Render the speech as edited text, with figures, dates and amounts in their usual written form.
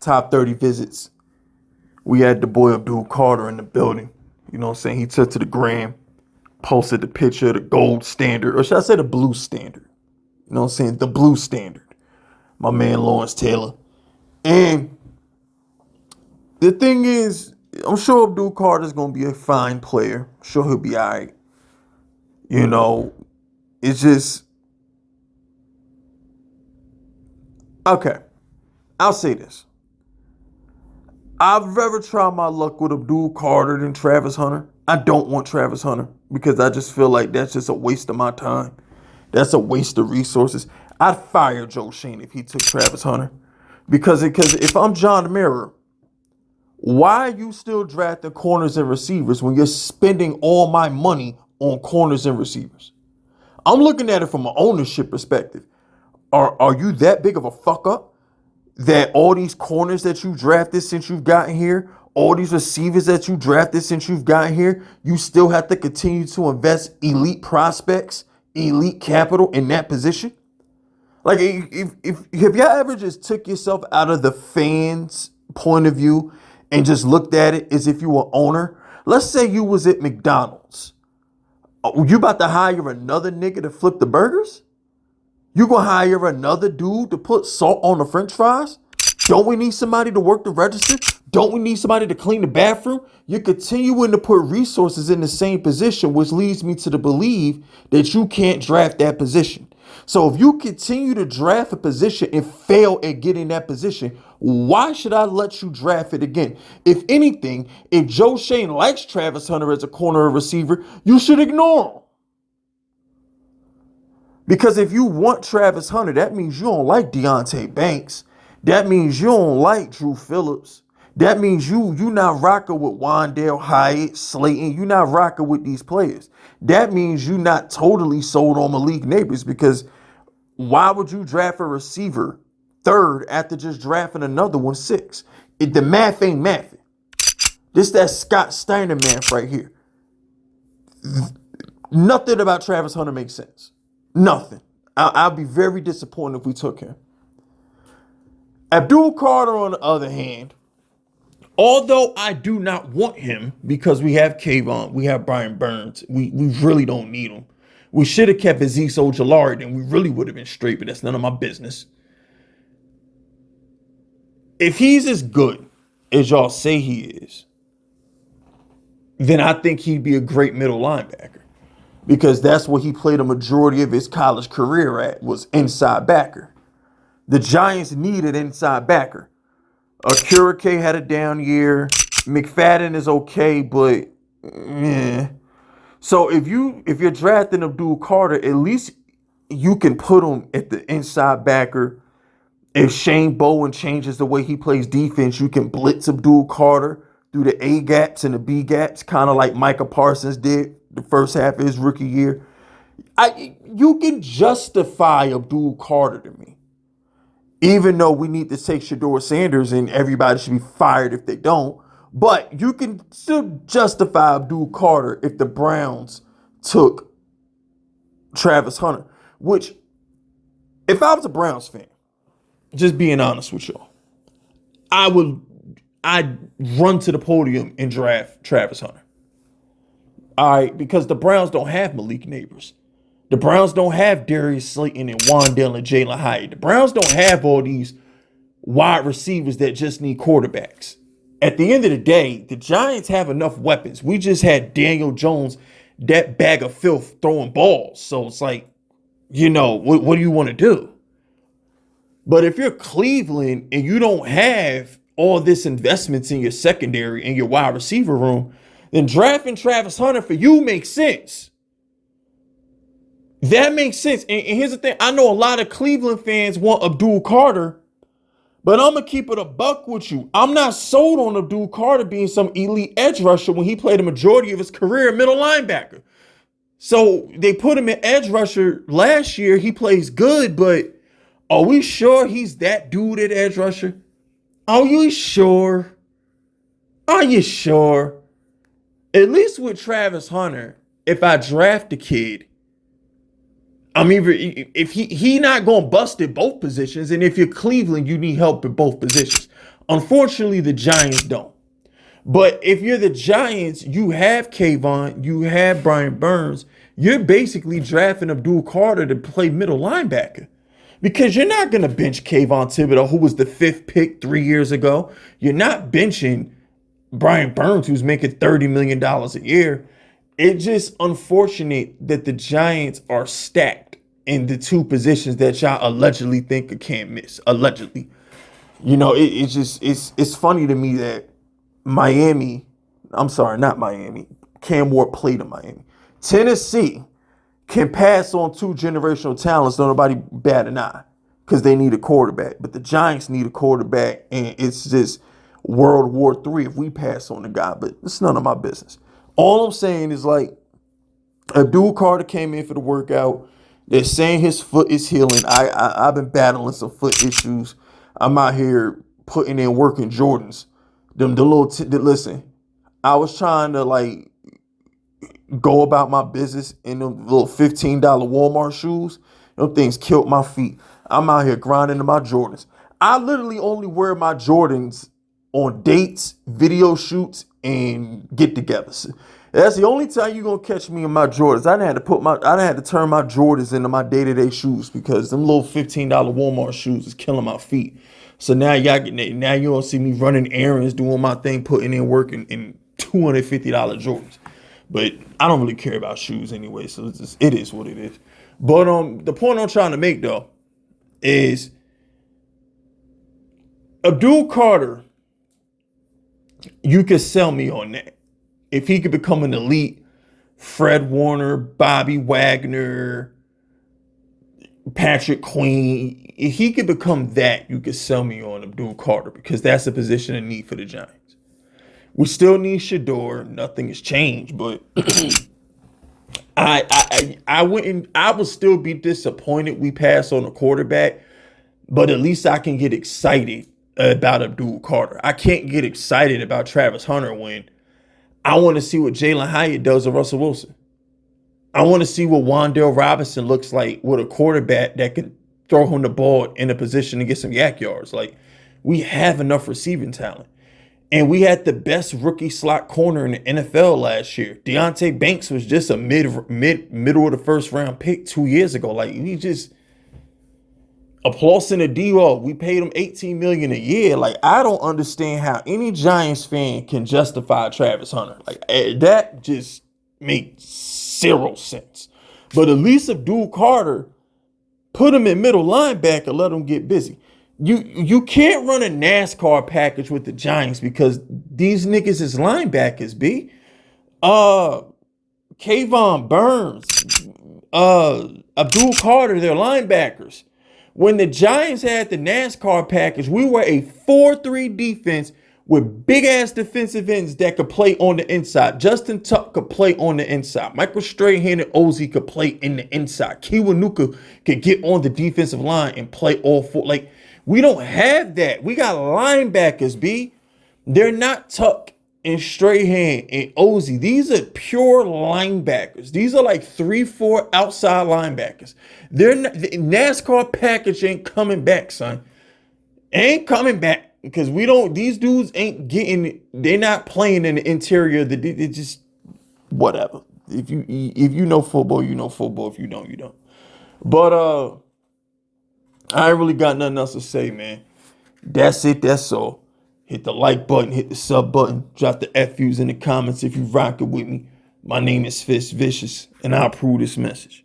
top 30 visits. We had the boy Abdul Carter in the building. You know what I'm saying? He took to the gram, posted the picture of the gold standard, or should I say the blue standard? You know what I'm saying? The blue standard. My man Lawrence Taylor. And the thing is, I'm sure Abdul Carter's going to be a fine player. I'm sure he'll be all right. You know, it's just... Okay, I'll say this. I'd rather try my luck with Abdul Carter than Travis Hunter. I don't want Travis Hunter because I just feel like that's just a waste of my time. That's a waste of resources. I'd fire Joe Shane if he took Travis Hunter. Because if I'm John Mara, why are you still drafting corners and receivers when you're spending all my money on corners and receivers? I'm looking at it from an ownership perspective. Are you that big of a fuck up that all these corners that you drafted since you've gotten here, all these receivers that you drafted since you've gotten here, you still have to continue to invest elite prospects, elite capital in that position? Like, if y'all ever just took yourself out of the fans' point of view and just looked at it as if you were owner, let's say you was at McDonald's. You about to hire another nigga to flip the burgers? You gonna hire another dude to put salt on the french fries? Don't we need somebody to work the register? Don't we need somebody to clean the bathroom? You're continuing to put resources in the same position, which leads me to believe that you can't draft that position. So if you continue to draft a position and fail at getting that position, why should I let you draft it again? If anything, if Joe Shane likes Travis Hunter as a corner or receiver, you should ignore him. Because if you want Travis Hunter, that means you don't like Deonte Banks. That means you don't like Drew Phillips. That means you not rocking with Wandale Hyatt, Slayton. You not rocking with these players. That means you not totally sold on Malik Neighbors, because why would you draft a receiver third after just drafting another one sixth? The math ain't math. This that Scott Steiner math right here. Nothing about Travis Hunter makes sense. Nothing. I'll be very disappointed if we took him. Abdul Carter, on the other hand, although I do not want him because we have Kayvon, we have Brian Burns, we really don't need him. We should have kept Azeez Ojulari, and we really would have been straight, but that's none of my business. If he's as good as y'all say he is, then I think he'd be a great middle linebacker. Because that's what he played a majority of his college career at, was inside backer. The Giants needed inside backer. Akurike had a down year. McFadden is okay, but So if you're drafting Abdul Carter, at least you can put him at the inside backer. If Shane Bowen changes the way he plays defense, you can blitz Abdul Carter through the A gaps and the B gaps, kind of like Micah Parsons did the first half of his rookie year. You can justify Abdul Carter to me. Even though we need to take Shedeur Sanders and everybody should be fired if they don't. But you can still justify Abdul Carter if the Browns took Travis Hunter. Which, if I was a Browns fan, just being honest with y'all, I'd run to the podium and draft Travis Hunter. All right, because the Browns don't have Malik Neighbors. The Browns don't have Darius Slayton and Wandale and Jalen Hyatt. The Browns don't have all these wide receivers that just need quarterbacks. At the end of the day, the Giants have enough weapons. We just had Daniel Jones, that bag of filth, throwing balls. So it's like, what do you want to do? But if you're Cleveland and you don't have all this investments in your secondary and your wide receiver room, then drafting Travis Hunter for you makes sense. That makes sense. And here's the thing. I know a lot of Cleveland fans want Abdul Carter, but I'm going to keep it a buck with you. I'm not sold on Abdul Carter being some elite edge rusher when he played the majority of his career at middle linebacker. So they put him at edge rusher last year. He plays good, but are we sure he's that dude at edge rusher? Are you sure? Are you sure? At least with Travis Hunter, if I draft the kid, if he not going to bust at both positions, and if you're Cleveland, you need help at both positions. Unfortunately, the Giants don't. But if you're the Giants, you have Kayvon, you have Brian Burns. You're basically drafting Abdul Carter to play middle linebacker. Because you're not going to bench Kayvon Thibodeau, who was the 5th pick 3 years ago. You're not benching Brian Burns, who's making $30 million a year. It's just unfortunate that the Giants are stacked in the 2 positions that y'all allegedly think can't miss. Allegedly. You know, it's funny to me that Miami, I'm sorry, not Miami, Cam Ward played in Miami. Tennessee can pass on 2 generational talents, don't nobody bat an eye, because they need a quarterback. But the Giants need a quarterback, and it's just World War III if we pass on the guy, but it's none of my business. All I'm saying is, like, Abdul Carter came in for the workout. They're saying his foot is healing. I've been battling some foot issues. I'm out here putting in work in Jordans. Listen, I was trying to, like, go about my business in them little $15 Walmart shoes. Them things killed my feet. I'm out here grinding in my Jordans. I literally only wear my Jordans on dates, video shoots, and get-togethers. That's the only time you're gonna catch me in my Jordans. I done had to turn my Jordans into my day-to-day shoes because them little $15 Walmart shoes is killing my feet. So now now you don't see me running errands, doing my thing, putting in work in $250 Jordans. But I don't really care about shoes anyway, so it is what it is. But the point I'm trying to make, though, is Abdul Carter, you could sell me on that. If he could become an elite Fred Warner, Bobby Wagner, Patrick Queen, if he could become that, you could sell me on Abdul Carter, because that's a position of need for the Giants. We still need Shador. Nothing has changed, but I would still be disappointed we pass on a quarterback, but at least I can get excited about Abdul Carter. I can't get excited about Travis Hunter when I want to see what Jalen Hyatt does with Russell Wilson. I want to see what Wan'Dale Robinson looks like with a quarterback that can throw him the ball in a position to get some yak yards. Like, we have enough receiving talent. And we had the best rookie slot corner in the NFL last year. Deonte Banks was just a middle of the first round pick 2 years ago. Like, we just applause in the D-O. We paid him $18 million a year. Like, I don't understand how any Giants fan can justify Travis Hunter. Like, that just makes zero sense. But at least Abdul Carter, put him in middle linebacker, let him get busy. You can't run a NASCAR package with the Giants because these niggas is linebackers, B. Kayvon Burns, Abdul Carter, they're linebackers. When the Giants had the NASCAR package, we were a 4-3 defense with big-ass defensive ends that could play on the inside. Justin Tuck could play on the inside. Michael Strahan and Ozzie could play in the inside. Kiwanuka could get on the defensive line and play all four. Like, we don't have that. We got linebackers, B. They're not Tuck and Strahan and Ozzie. These are pure linebackers. These are like 3-4 outside linebackers. They're not, the NASCAR package ain't coming back, son. Ain't coming back because these dudes ain't getting, they're not playing in the interior. They just, whatever. If you know football, you know football. If you don't, you don't. But, I ain't really got nothing else to say, man. That's it. That's all. Hit the like button. Hit the sub button. Drop the FUs in the comments if you rockin' with me. My name is FiskVicious, and I approve this message.